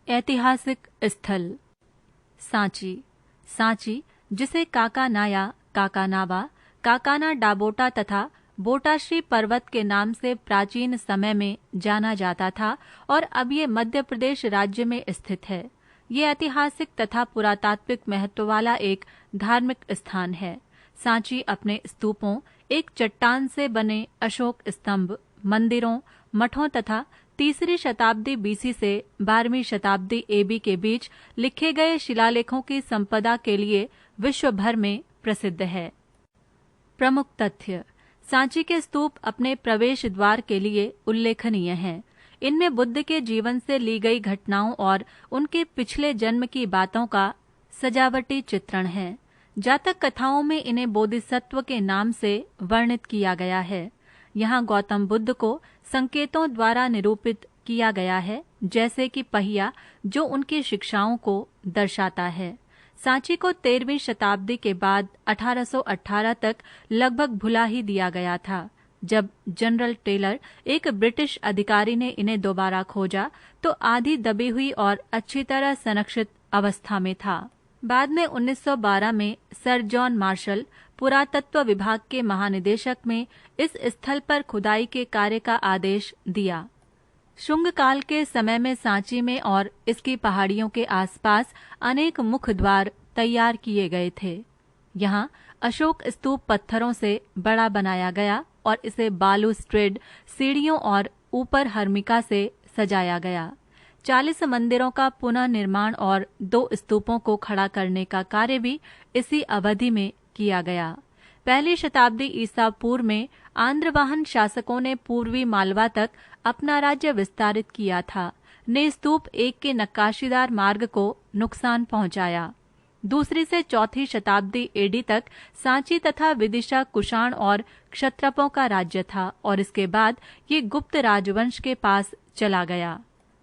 ऐतिहासिक स्थल सांची। सांची, जिसे काकानाया, काकानाबा, काकाना डाबोटा तथा बोटाश्री पर्वत के नाम से प्राचीन समय में जाना जाता था और अब ये मध्य प्रदेश राज्य में स्थित है। ये ऐतिहासिक तथा पुरातात्विक महत्व वाला एक धार्मिक स्थान है। सांची अपने स्तूपों, एक चट्टान से बने अशोक स्तंभ, मंदिरों, मठों तथा 3री शताब्दी बीसी से 12वीं शताब्दी एबी के बीच लिखे गए शिलालेखों की संपदा के लिए विश्व भर में प्रसिद्ध है। प्रमुख तथ्य: सांची के स्तूप अपने प्रवेश द्वार के लिए उल्लेखनीय हैं। इनमें बुद्ध के जीवन से ली गई घटनाओं और उनके पिछले जन्म की बातों का सजावटी चित्रण है। जातक कथाओं में इन्हें बोधिसत्व के नाम से वर्णित किया गया है। यहाँ गौतम बुद्ध को संकेतों द्वारा निरूपित किया गया है, जैसे कि पहिया, जो उनकी शिक्षाओं को दर्शाता है। सांची को 13वीं शताब्दी के बाद 1818 तक लगभग भुला ही दिया गया था। जब जनरल टेलर, एक ब्रिटिश अधिकारी, ने इन्हें दोबारा खोजा तो आधी दबी हुई और अच्छी तरह संरक्षित अवस्था में था। बाद में 1912 में सर जॉन मार्शल, पुरातत्व विभाग के महानिदेशक, में इस स्थल पर खुदाई के कार्य का आदेश दिया। शुंग काल के समय में सांची में और इसकी पहाड़ियों के आसपास अनेक मुख्य द्वार तैयार किए गए थे। यहाँ अशोक स्तूप पत्थरों से बड़ा बनाया गया और इसे बालूस्ट्रेड सीढ़ियों और ऊपर हर्मिका से सजाया गया। 40 मंदिरों का पुनः निर्माण और 2 स्तूपों को खड़ा करने का कार्य भी इसी अवधि में किया गया। 1ली शताब्दी ईसा पूर्व में आंध्रवाहन शासकों ने पूर्वी मालवा तक अपना राज्य विस्तारित किया था। ने स्तूप 1 के नक्काशीदार मार्ग को नुकसान पहुंचाया। 2री से 4थी शताब्दी एडी तक सांची तथा विदिशा कुषाण और क्षत्रपों का राज्य था और इसके बाद ये गुप्त राजवंश के पास चला गया।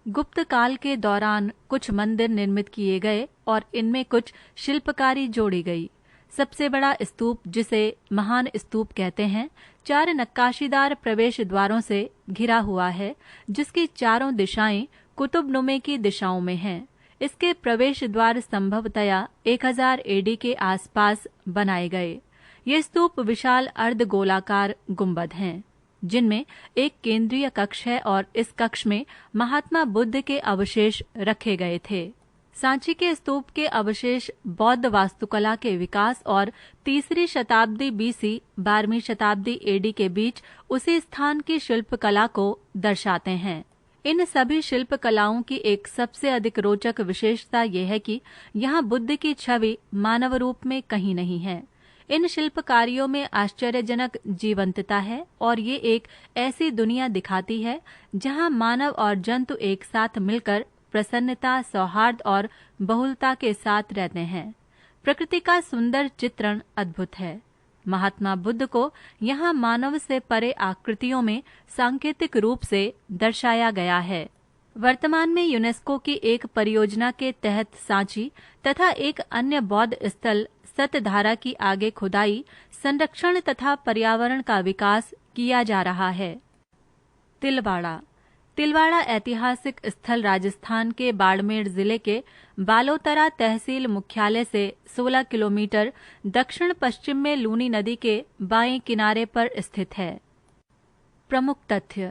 गुप्त काल के दौरान कुछ मंदिर निर्मित किए गए और इनमें कुछ शिल्पकारी जोड़ी गई। सबसे बड़ा स्तूप, जिसे महान स्तूप कहते हैं, 4 नक्काशीदार प्रवेश द्वारों से घिरा हुआ है, जिसकी चारों दिशाएं कुतुबनुमे की दिशाओं में हैं। इसके प्रवेश द्वार संभवतया 1000 एडी के आसपास बनाए गए। ये स्तूप विशाल अर्धगोलाकार गुंबद हैं, जिनमें एक केंद्रीय कक्ष है और इस कक्ष में महात्मा बुद्ध के अवशेष रखे गए थे। सांची के स्तूप के अवशेष बौद्ध वास्तुकला के विकास और 3री शताब्दी बीसी 12वीं शताब्दी एडी के बीच उसी स्थान की शिल्पकला को दर्शाते हैं। इन सभी शिल्पकलाओं की एक सबसे अधिक रोचक विशेषता यह है कि यहाँ बुद्ध की छवि मानव रूप में कहीं नहीं है। इन शिल्पकारियों में आश्चर्यजनक जीवंतता है और ये एक ऐसी दुनिया दिखाती है जहाँ मानव और जंतु एक साथ मिलकर प्रसन्नता, सौहार्द और बहुलता के साथ रहते हैं। प्रकृति का सुंदर चित्रण अद्भुत है। महात्मा बुद्ध को यहाँ मानव से परे आकृतियों में सांकेतिक रूप से दर्शाया गया है। वर्तमान में यूनेस्को की एक परियोजना के तहत सांची तथा एक अन्य बौद्ध स्थल सतधारा की आगे खुदाई, संरक्षण तथा पर्यावरण का विकास किया जा रहा है। तिलवाड़ा। तिलवाड़ा ऐतिहासिक स्थल राजस्थान के बाड़मेर जिले के बालोतरा तहसील मुख्यालय से 16 किलोमीटर दक्षिण पश्चिम में लूनी नदी के बाएं किनारे पर स्थित है। प्रमुख तथ्य: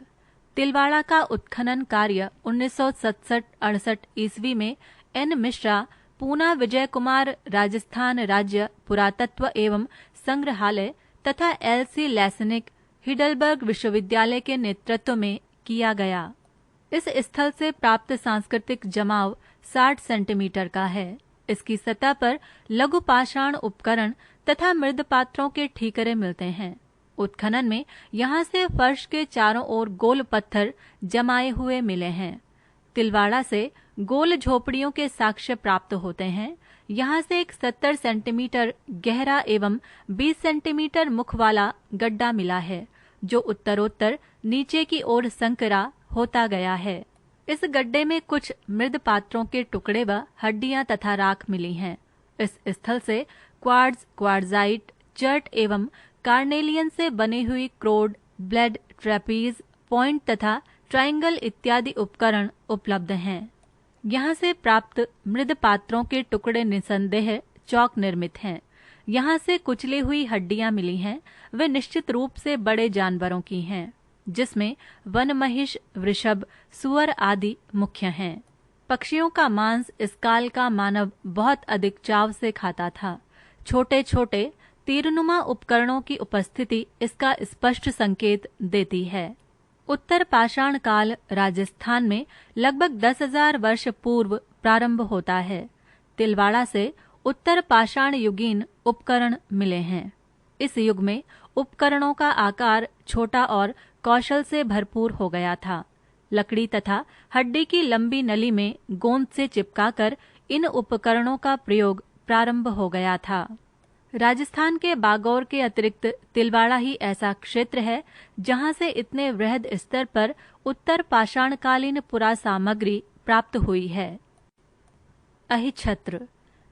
तिलवाड़ा का उत्खनन कार्य 1967-68 ईस्वी में एन मिश्रा, पूना विजय कुमार राजस्थान राज्य पुरातत्व एवं संग्रहालय तथा एल.सी. लैसनिक, हिडलबर्ग विश्वविद्यालय के नेतृत्व में किया गया। इस स्थल से प्राप्त सांस्कृतिक जमाव 60 सेंटीमीटर का है। इसकी सतह पर लघु पाषाण उपकरण तथा मृद पात्रों के ठीकरे मिलते हैं। उत्खनन में यहाँ से फर्श के चारों ओर गोल पत्थर जमाए हुए मिले हैं। तिलवाड़ा से गोल झोपड़ियों के साक्ष्य प्राप्त होते हैं। यहाँ से एक 70 सेंटीमीटर गहरा एवं 20 सेंटीमीटर मुख वाला गड्ढा मिला है, जो उत्तरोत्तर नीचे की ओर संकरा होता गया है। इस गड्ढे में कुछ मृद पात्रों के टुकड़े व हड्डियां तथा राख मिली हैं। इस स्थल से क्वार्ट्ज, क्वार्ट्जाइट, चर्ट एवं कार्नेलियन से बनी हुई क्रोड, ब्लेड, ट्रेपीज, पॉइंट तथा ट्रायंगल इत्यादि उपकरण उपलब्ध हैं। यहाँ से प्राप्त मृद पात्रों के टुकड़े निसंदेह चौक निर्मित हैं। यहाँ से कुचली हुई हड्डियां मिली हैं, वे निश्चित रूप से बड़े जानवरों की हैं, जिसमें वन महिष, वृषभ, सुअर आदि मुख्य हैं। पक्षियों का मांस इस काल का मानव बहुत अधिक चाव से खाता था। छोटे छोटे तीरनुमा उपकरणों की उपस्थिति इसका स्पष्ट संकेत देती है। उत्तर पाषाण काल राजस्थान में लगभग 10,000 वर्ष पूर्व प्रारंभ होता है। तिलवाड़ा से उत्तर पाषाण युगीन उपकरण मिले हैं। इस युग में उपकरणों का आकार छोटा और कौशल से भरपूर हो गया था। लकड़ी तथा हड्डी की लंबी नली में गोंद से चिपकाकर इन उपकरणों का प्रयोग प्रारंभ हो गया था। राजस्थान के बागौर के अतिरिक्त तिलवाड़ा ही ऐसा क्षेत्र है जहां से इतने वृहद स्तर पर उत्तर पाषाणकालीन पुरा सामग्री प्राप्त हुई है। अहिछत्र।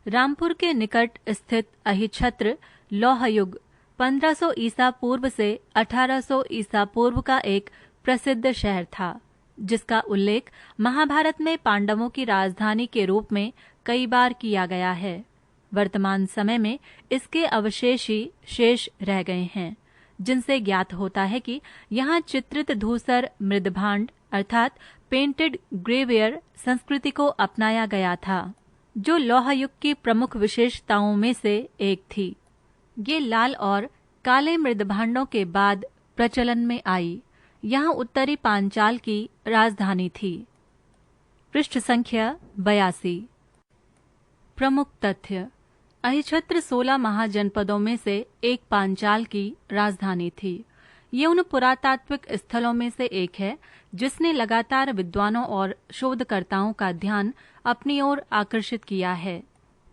रामपुर के निकट स्थित अहिछत्र लौह युग 1500 ईसा पूर्व से 1800 ईसा पूर्व का एक प्रसिद्ध शहर था, जिसका उल्लेख महाभारत में पांडवों की राजधानी के रूप में कई बार किया गया है। वर्तमान समय में इसके अवशेष ही शेष रह गए हैं, जिनसे ज्ञात होता है कि यहाँ चित्रित धूसर मृदभांड अर्थात पेंटेड ग्रेवेयर संस्कृति को अपनाया गया था, जो लौह युग की प्रमुख विशेषताओं में से एक थी। ये लाल और काले मृदभांडों के बाद प्रचलन में आई। यहाँ उत्तरी पांचाल की राजधानी थी। पृष्ठ संख्या 82। प्रमुख तथ्य। अहिछत्र 16 महाजनपदों में से एक पांचाल की राजधानी थी। ये उन पुरातात्विक स्थलों में से एक है जिसने लगातार विद्वानों और शोधकर्ताओं का ध्यान अपनी ओर आकर्षित किया है।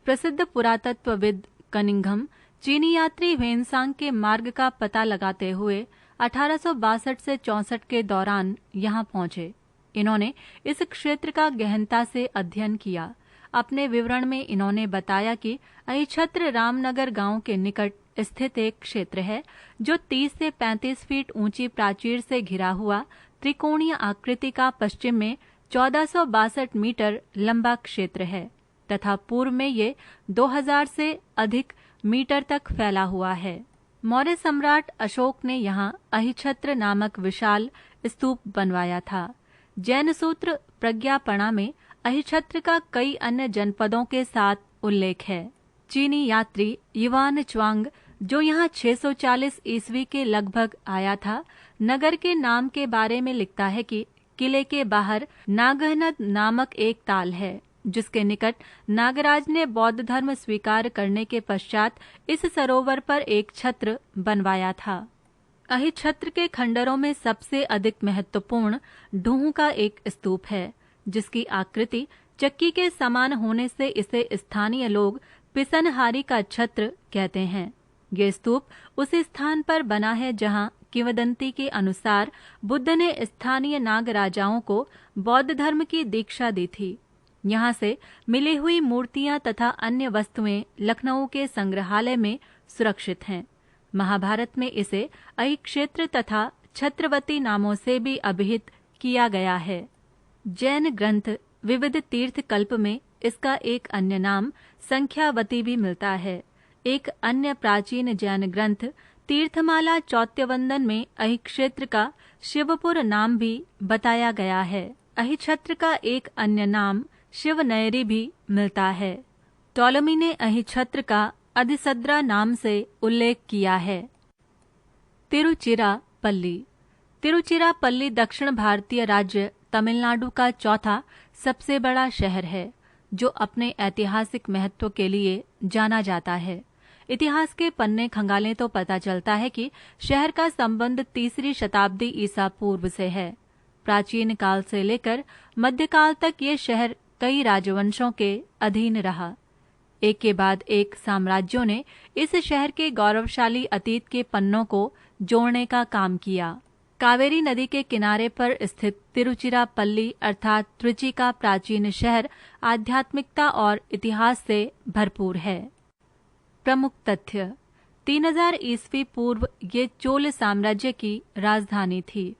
प्रसिद्ध पुरातत्वविद कनिंघम चीनी यात्री ह्वेनसांग के मार्ग का पता लगाते हुए 1862 से 64 के दौरान यहाँ पहुंचे। इन्होंने इस क्षेत्र का गहनता से अध्ययन किया। अपने विवरण में इन्होंने बताया कि अहिछत्र रामनगर गांव के निकट स्थित एक क्षेत्र है, जो 30 से 35 फीट ऊंची प्राचीर से घिरा हुआ त्रिकोणीय आकृति का पश्चिम में 1462 मीटर लंबा क्षेत्र है तथा पूर्व में ये 2000 से अधिक मीटर तक फैला हुआ है। मौर्य सम्राट अशोक ने यहाँ अहिछत्र नामक विशाल स्तूप बनवाया था। जैन सूत्र प्रज्ञापणा में अहिछत्र का कई अन्य जनपदों के साथ उल्लेख है। चीनी यात्री युवान च्वांग, जो यहाँ 640 ईस्वी के लगभग आया था, नगर के नाम के बारे में लिखता है कि किले के बाहर नागहनद नामक एक ताल है, जिसके निकट नागराज ने बौद्ध धर्म स्वीकार करने के पश्चात इस सरोवर पर एक छत्र बनवाया था। अहिछत्र के खंडरों में सबसे अधिक महत्वपूर्ण ढूंढ का एक स्तूप है, जिसकी आकृति चक्की के समान होने से इसे स्थानीय लोग पिसनहारी का छत्र कहते हैं। ये स्तूप उस स्थान पर बना है जहां किंवदंती के अनुसार बुद्ध ने स्थानीय नाग राजाओं को बौद्ध धर्म की दीक्षा दी थी। यहाँ से मिली हुई मूर्तियां तथा अन्य वस्तुएं लखनऊ के संग्रहालय में सुरक्षित हैं। महाभारत में इसे अहिक्षेत्र तथा छत्रवती नामों से भी अभिहित किया गया है। जैन ग्रंथ विविध तीर्थ कल्प में इसका एक अन्य नाम संख्यावती भी मिलता है। एक अन्य प्राचीन जैन ग्रंथ तीर्थमाला चौत्यवंदन में अहिक्षेत्र का शिवपुर नाम भी बताया गया है। अहिछत्र का एक अन्य नाम शिवनयरी भी मिलता है। टॉलमी ने अहिछत्र का अधिसद्रा नाम से उल्लेख किया है। तिरुचिरापल्ली। तिरुचिरापल्ली दक्षिण भारतीय राज्य तमिलनाडु का चौथा सबसे बड़ा शहर है, जो अपने ऐतिहासिक महत्व के लिए जाना जाता है। इतिहास के पन्ने खंगालें तो पता चलता है कि शहर का संबंध 3री शताब्दी ईसा पूर्व से है। प्राचीन काल से लेकर मध्यकाल तक ये शहर कई राजवंशों के अधीन रहा। एक के बाद एक साम्राज्यों ने इस शहर के गौरवशाली अतीत के पन्नों को जोड़ने का काम किया। कावेरी नदी के किनारे पर स्थित तिरुचिरापल्ली अर्थात त्रिची का प्राचीन शहर आध्यात्मिकता और इतिहास से भरपूर है। प्रमुख तथ्य। 3000 ईस्वी पूर्व ये चोल साम्राज्य की राजधानी थी।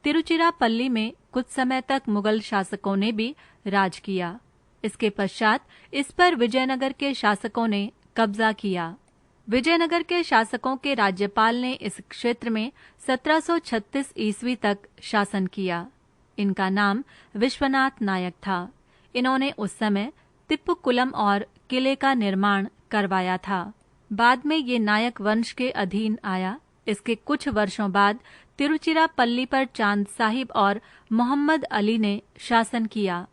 तिरुचिरापल्ली में कुछ समय तक मुगल शासकों ने भी राज किया। इसके पश्चात इस पर विजयनगर के शासकों ने कब्जा किया। विजयनगर के शासकों के राज्यपाल ने इस क्षेत्र में 1736 ईस्वी तक शासन किया। इनका नाम विश्वनाथ नायक था। इन्होंने उस समय तिप्पुकुलम और किले का निर्माण करवाया था। बाद में ये नायक वंश के अधीन आया। इसके कुछ वर्षों बाद तिरुचिरापल्ली पर चांद साहिब और मोहम्मद अली ने शासन किया।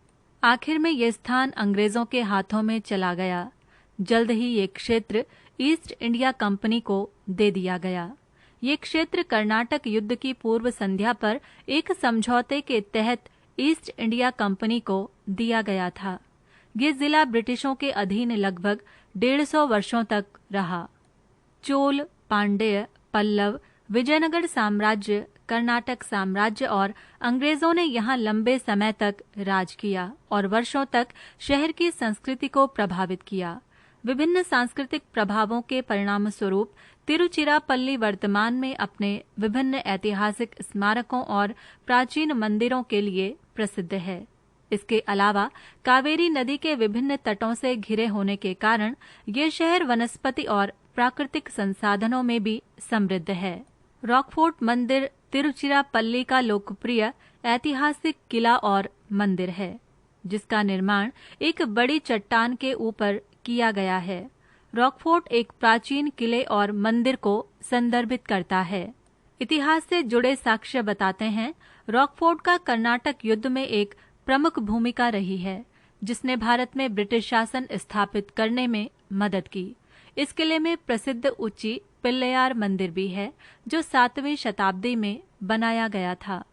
आखिर में ये स्थान अंग्रेजों के हाथों में चला गया। जल्द ही ये क्षेत्र ईस्ट इंडिया कंपनी को दे दिया गया। ये क्षेत्र कर्नाटक युद्ध की पूर्व संध्या पर एक समझौते के तहत ईस्ट इंडिया कंपनी को दिया गया था। ये जिला ब्रिटिशों के अधीन लगभग 150 वर्षों तक रहा। चोल, पांड्य, पल्लव, विजयनगर साम्राज्य, कर्नाटक साम्राज्य और अंग्रेजों ने यहाँ लंबे समय तक राज किया और वर्षों तक शहर की संस्कृति को प्रभावित किया। विभिन्न सांस्कृतिक प्रभावों के परिणाम स्वरूप तिरुचिरापल्ली वर्तमान में अपने विभिन्न ऐतिहासिक स्मारकों और प्राचीन मंदिरों के लिए प्रसिद्ध है। इसके अलावा कावेरी नदी के विभिन्न तटों से घिरे होने के कारण ये शहर वनस्पति और प्राकृतिक संसाधनों में भी समृद्ध है। रॉकफोर्ट मंदिर तिरुचिरापल्ली का लोकप्रिय ऐतिहासिक किला और मंदिर है, जिसका निर्माण एक बड़ी चट्टान के ऊपर किया गया है। रॉकफोर्ट एक प्राचीन किले और मंदिर को संदर्भित करता है। इतिहास से जुड़े साक्ष्य बताते हैं, रॉकफोर्ट का कर्नाटक युद्ध में एक प्रमुख भूमिका रही है, जिसने भारत में ब्रिटिश शासन स्थापित करने में मदद की। इस किले में प्रसिद्ध उच्ची पिल्लैयार मंदिर भी है, जो 7वीं शताब्दी में बनाया गया था।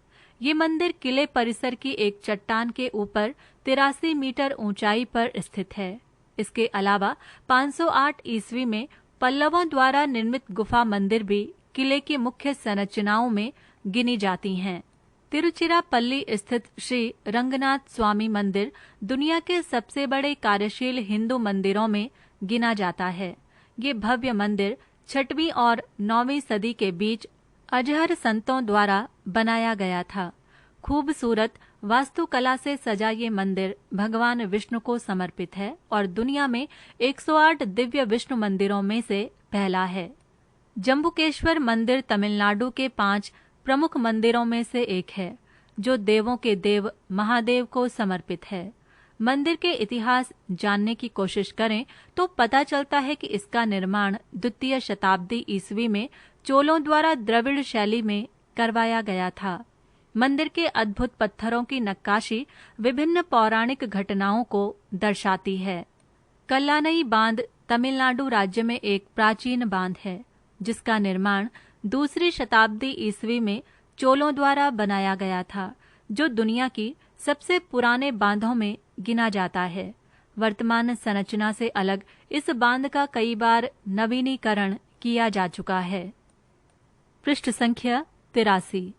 ये मंदिर किले परिसर की एक चट्टान के ऊपर 83 मीटर ऊंचाई पर स्थित है। इसके अलावा 508 ईस्वी में पल्लवों द्वारा निर्मित गुफा मंदिर भी किले की मुख्य संरचनाओं में गिनी जाती हैं। तिरुचिरापल्ली स्थित श्री रंगनाथ स्वामी मंदिर दुनिया के सबसे बड़े कार्यशील हिंदू मंदिरों में गिना जाता है। ये भव्य मंदिर 6वीं और 9वीं सदी के बीच अजहर संतों द्वारा बनाया गया था। खूबसूरत वास्तुकला से सजा ये मंदिर भगवान विष्णु को समर्पित है और दुनिया में 108 दिव्य विष्णु मंदिरों में से पहला है। जम्बुकेश्वर मंदिर तमिलनाडु के 5 प्रमुख मंदिरों में से एक है, जो देवों के देव महादेव को समर्पित है। मंदिर के इतिहास जानने की कोशिश करें तो पता चलता है कि इसका निर्माण 2वीं शताब्दी ईस्वी में चोलों द्वारा द्रविड़ शैली में करवाया गया था। मंदिर के अद्भुत पत्थरों की नक्काशी विभिन्न पौराणिक घटनाओं को दर्शाती है। कल्लानई बांध तमिलनाडु राज्य में एक प्राचीन बांध है, जिसका निर्माण 2री शताब्दी ईस्वी में चोलों द्वारा बनाया गया था, जो दुनिया की सबसे पुराने बांधों में गिना जाता है। वर्तमान संरचना से अलग इस बांध का कई बार नवीनीकरण किया जा चुका है। पृष्ठ संख्या 83।